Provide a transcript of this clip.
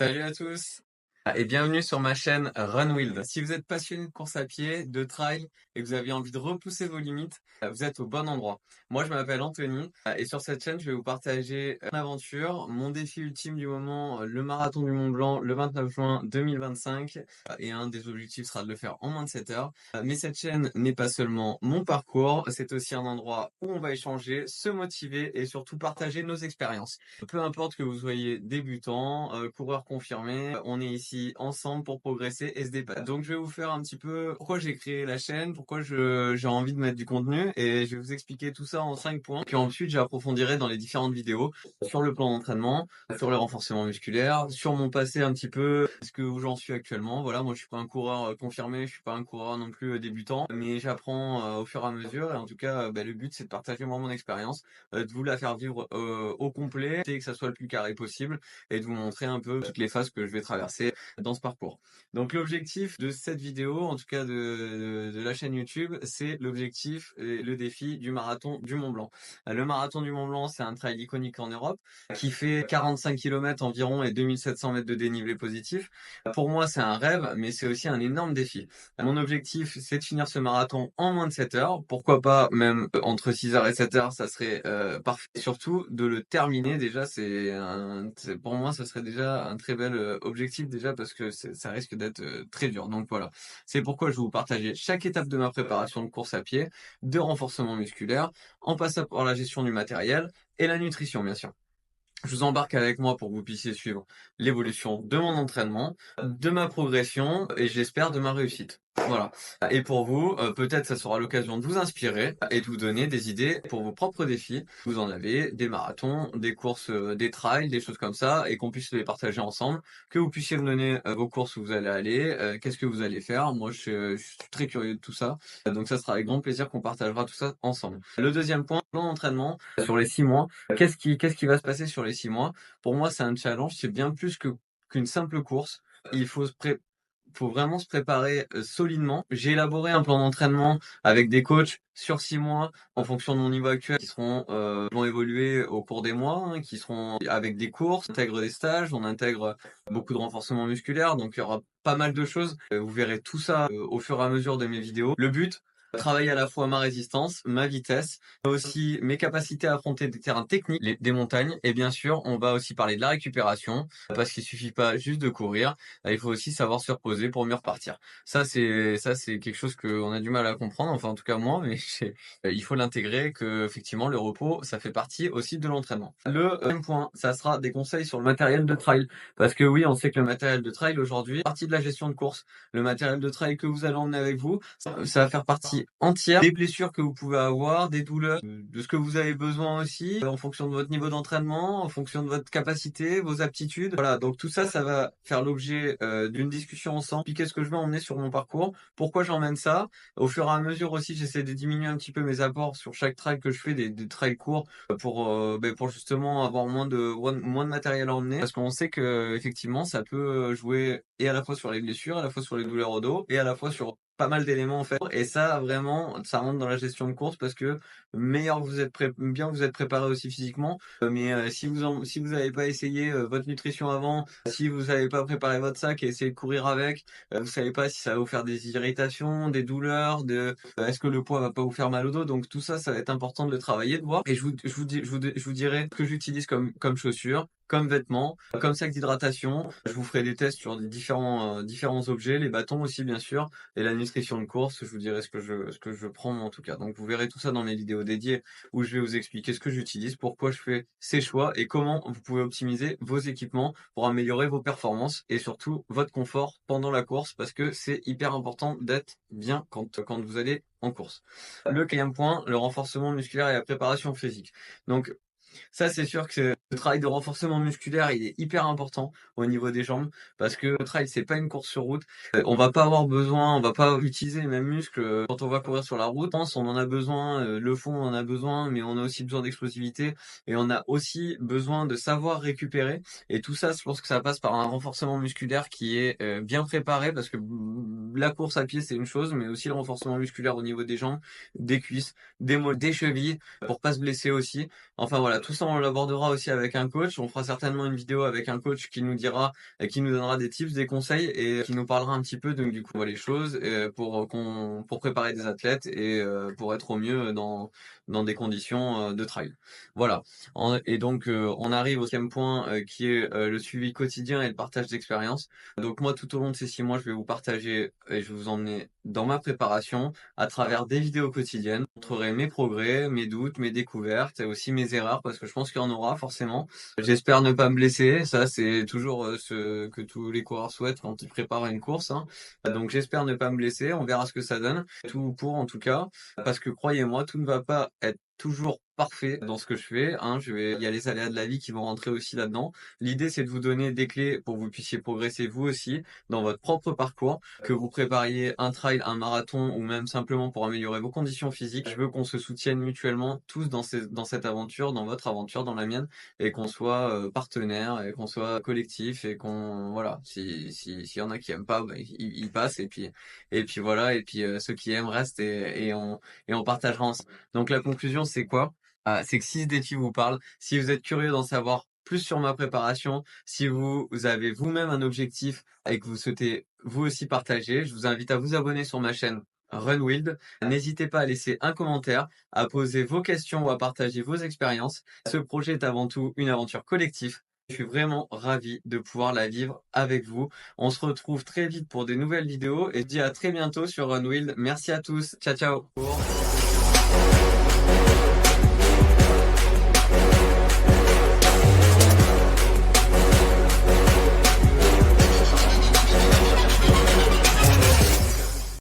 Salut à tous et bienvenue sur ma chaîne Runwild. Si vous êtes passionné de course à pied, de trail et que vous avez envie de repousser vos limites, vous êtes au bon endroit. Moi, je m'appelle Anthony et sur cette chaîne, je vais vous partager mon aventure, mon défi ultime du moment, le marathon du Mont Blanc le 29 juin 2025 et un des objectifs sera de le faire en moins de 7 heures. Mais cette chaîne n'est pas seulement mon parcours, c'est aussi un endroit où on va échanger, se motiver et surtout partager nos expériences. Peu importe que vous soyez débutant, coureur confirmé, on est ici ensemble pour progresser et se dépasser. Donc je vais vous faire un petit peu pourquoi j'ai créé la chaîne, pourquoi j'ai envie de mettre du contenu et je vais vous expliquer tout ça en 5 points. Puis ensuite j'approfondirai dans les différentes vidéos sur le plan d'entraînement, sur le renforcement musculaire, sur mon passé un petit peu, ce que où j'en suis actuellement. Voilà, moi je suis pas un coureur confirmé, je suis pas un coureur non plus débutant, mais j'apprends au fur et à mesure et en tout cas le but c'est de partager moi mon expérience, de vous la faire vivre au complet, et que ça soit le plus carré possible et de vous montrer un peu toutes les phases que je vais traverser dans ce parcours. Donc l'objectif de cette vidéo, en tout cas de la chaîne YouTube, c'est l'objectif et le défi du marathon du Mont Blanc. Le marathon du Mont Blanc, c'est un trail iconique en Europe qui fait 45 km environ et 2700 mètres de dénivelé positif. Pour moi, c'est un rêve, mais c'est aussi un énorme défi. Mon objectif, c'est de finir ce marathon en moins de 7 heures. Pourquoi pas même entre 6 heures et 7 heures, ça serait parfait. Surtout de le terminer déjà, pour moi, ça serait déjà un très bel objectif déjà parce que ça risque d'être très dur. Donc voilà, c'est pourquoi je vais vous partager chaque étape de ma préparation de course à pied, de renforcement musculaire, en passant par la gestion du matériel et la nutrition bien sûr. Je vous embarque avec moi pour que vous puissiez suivre l'évolution de mon entraînement, de ma progression et j'espère de ma réussite. Voilà. Et pour vous, peut-être ça sera l'occasion de vous inspirer et de vous donner des idées pour vos propres défis. Vous en avez des marathons, des courses, des trails, des choses comme ça, et qu'on puisse les partager ensemble, que vous puissiez me donner vos courses où vous allez aller, qu'est-ce que vous allez faire. Moi, je suis très curieux de tout ça. Donc ça sera avec grand plaisir qu'on partagera tout ça ensemble. Le deuxième point, plan d'entraînement sur les 6 mois. Qu'est-ce qui va se passer sur les 6 mois? Pour moi, c'est un challenge, c'est bien plus qu'une simple course. Il faut vraiment se préparer solidement. J'ai élaboré un plan d'entraînement avec des coachs sur 6 mois en fonction de mon niveau actuel qui vont évoluer au cours des mois, hein, qui seront avec des courses, on intègre des stages, on intègre beaucoup de renforcement musculaire, donc il y aura pas mal de choses. Vous verrez tout ça au fur et à mesure de mes vidéos. Le but, travailler à la fois ma résistance, ma vitesse, mais aussi mes capacités à affronter des terrains techniques, des montagnes, et bien sûr, on va aussi parler de la récupération, parce qu'il suffit pas juste de courir, il faut aussi savoir se reposer pour mieux repartir. Ça c'est quelque chose qu'on a du mal à comprendre, enfin en tout cas moi, mais il faut l'intégrer que effectivement le repos, ça fait partie aussi de l'entraînement. Le deuxième point, ça sera des conseils sur le matériel de trail, parce que oui, on sait que le matériel de trail aujourd'hui, partie de la gestion de course, le matériel de trail que vous allez emmener avec vous, ça va faire partie entière des blessures que vous pouvez avoir, des douleurs, de ce que vous avez besoin aussi, en fonction de votre niveau d'entraînement, en fonction de votre capacité, vos aptitudes. Voilà, donc tout ça, ça va faire l'objet d'une discussion ensemble. Puis qu'est-ce que je vais emmener sur mon parcours? Pourquoi j'emmène ça? Au fur et à mesure aussi, j'essaie de diminuer un petit peu mes apports sur chaque trail que je fais, des trails courts, pour justement avoir moins de matériel à emmener. Parce qu'on sait que effectivement, ça peut jouer et à la fois sur les blessures, à la fois sur les douleurs au dos, et à la fois sur pas mal d'éléments en fait. Et ça vraiment, ça rentre dans la gestion de course parce que meilleur bien vous êtes préparé aussi physiquement, mais si vous avez pas essayé votre nutrition avant, si vous avez pas préparé votre sac et essayé de courir avec, vous savez pas si ça va vous faire des irritations, des douleurs, est-ce que le poids va pas vous faire mal au dos. Donc tout ça, ça va être important de le travailler, de voir. Et je vous dirai ce que j'utilise comme chaussures, comme vêtements, comme sac d'hydratation. Je vous ferai des tests sur des différents objets, les bâtons aussi bien sûr, et la nutrition de course. Je vous dirai ce que je prends en tout cas. Donc vous verrez tout ça dans mes vidéos dédiées où je vais vous expliquer ce que j'utilise, pourquoi je fais ces choix et comment vous pouvez optimiser vos équipements pour améliorer vos performances et surtout votre confort pendant la course parce que c'est hyper important d'être bien quand vous allez en course. Le quatrième point, le renforcement musculaire et la préparation physique. Donc ça, c'est sûr que le travail de renforcement musculaire, il est hyper important au niveau des jambes parce que le trail, c'est pas une course sur route. On va pas utiliser les mêmes muscles quand on va courir sur la route. Je pense, on en a besoin, le fond, on en a besoin, mais on a aussi besoin d'explosivité et on a aussi besoin de savoir récupérer. Et tout ça, je pense que ça passe par un renforcement musculaire qui est bien préparé parce que la course à pied, c'est une chose, mais aussi le renforcement musculaire au niveau des jambes, des cuisses, des chevilles pour pas se blesser aussi. Enfin voilà, Tout ça, on l'abordera aussi avec un coach. On fera certainement une vidéo avec un coach qui nous dira, qui nous donnera des tips, des conseils et qui nous parlera un petit peu donc du coup les choses pour préparer des athlètes et pour être au mieux dans des conditions de trail. Voilà. Et donc on arrive au 5e point qui est le suivi quotidien et le partage d'expérience. Donc moi, tout au long de ces 6 mois, je vais vous partager et je vais vous emmener dans ma préparation à travers des vidéos quotidiennes. Je montrerai mes progrès, mes doutes, mes découvertes et aussi mes erreurs parce que je pense qu'il y en aura forcément. J'espère ne pas me blesser. Ça, c'est toujours ce que tous les coureurs souhaitent quand ils préparent une course, hein. Donc j'espère ne pas me blesser. On verra ce que ça donne. Tout pour en tout cas. Parce que croyez-moi, tout ne va pas être toujours parfait dans ce que je fais, hein. Il y a les aléas de la vie qui vont rentrer aussi là-dedans. L'idée, c'est de vous donner des clés pour que vous puissiez progresser vous aussi dans votre propre parcours, que vous prépariez un trail, un marathon ou même simplement pour améliorer vos conditions physiques. Je veux qu'on se soutienne mutuellement tous dans cette aventure, dans votre aventure, dans la mienne, et qu'on soit partenaires et qu'on soit collectif et qu'on voilà. S'il y en a qui aiment pas, bah, ils passent et puis voilà. Et puis ceux qui aiment restent et on partagera ensemble. Donc la conclusion, c'est quoi? C'est que si ce défi vous parle, si vous êtes curieux d'en savoir plus sur ma préparation, si vous avez vous-même un objectif et que vous souhaitez vous aussi partager, je vous invite à vous abonner sur ma chaîne Runwild. N'hésitez pas à laisser un commentaire, à poser vos questions ou à partager vos expériences. Ce projet est avant tout une aventure collective. Je suis vraiment ravi de pouvoir la vivre avec vous. On se retrouve très vite pour des nouvelles vidéos et je dis à très bientôt sur Runwild. Merci à tous. Ciao, ciao.